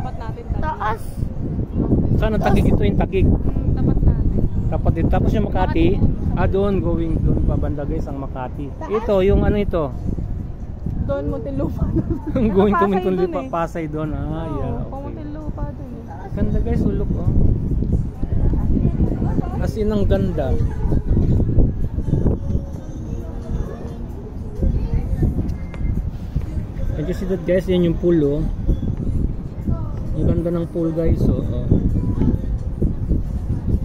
tapat natin. Taas. Saan ang Taguig ito yung Taguig? Tapat natin. Tapat dito. Tapos yung Makati. Doon, going doon pabanda guys ang Makati. Ito, yung ano ito? Doon Muntinlupa. Going to Muntinlupa, Pasay doon. Yeah, okay. Muntinlupa doon. Ganda guys, ulok oh. As in ang ganda. Can you see that guys? Yan yung pool oh. Ang ganda ng pool guys oh.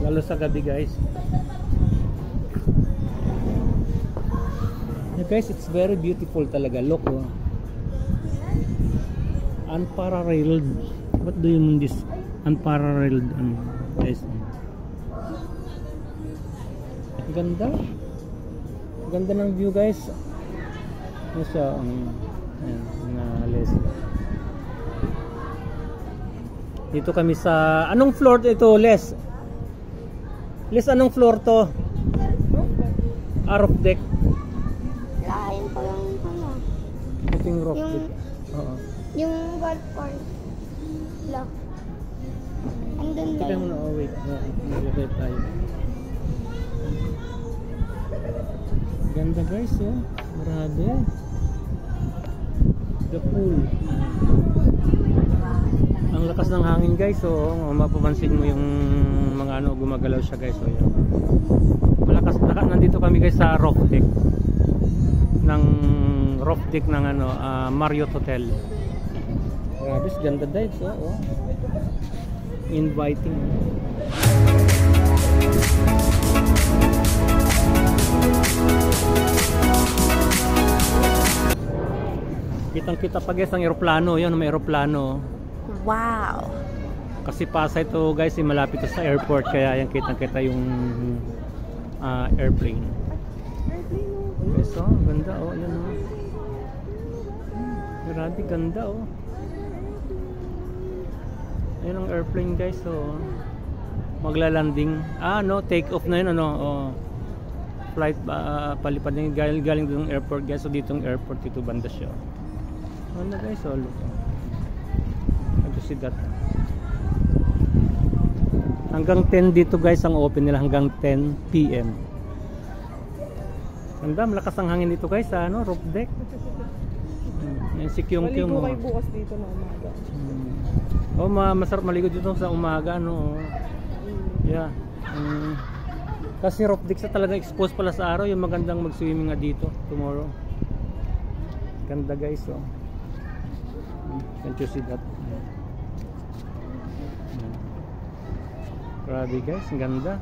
Lalo sa gabi guys. Yeah, guys, it's very beautiful talaga. Look oh. Unparalleled. What do you mean this? Unparalleled guys. Ang ganda. Ang ganda ng view guys. Ano siya na Les. Dito kami sa anong floor ito Les? Les, anong floor to? Roof deck. Lain pa lang ano. Ito yung roof deck. Oo. Yung golf course. Lock. Andun Tika lang. muna, oh wait. Maglagay tayo. Ganda guys oh. Marami. The pool. Ang lakas ng hangin guys oh. Mapapansin mo yung mga ano gumagalaw siya guys oh. Yan. Malakas. Nandito kami guys sa roof deck. Ng roof deck ng ano Marriott Hotel. Grabe, ganda guys oh. Inviting. Kitang-kita pa guys ang eroplano. Yun, may eroplano. Wow. Kasi Pasay to guys, malapit to sa airport. Kaya yan kitang-kita yung airplane. Guys oh, ganda oh. Yan oh. Grabe, ganda oh. Ayun ang airplane guys oh. Magla-landing. No, take off na yun ano. Oh. Flight palipad na yun. Galing doon airport guys. So dito ang airport, dito banda siya. Ano guys, oh look. Can you see that? Hanggang 10 dito guys ang open nila, hanggang 10 PM. Ganda, malakas ang hangin dito guys sa ano, roof deck. Yan si Kyung-Kyung mo. Maligo kayo bukas dito na umaga. Masarap maligo dito sa umaga no. Yeah. Kasi roof deck sa talaga exposed pala sa araw, yung magandang mag-swimming nga dito tomorrow. Ganda guys oh. Can't you see that? Grabe guys, ang ganda.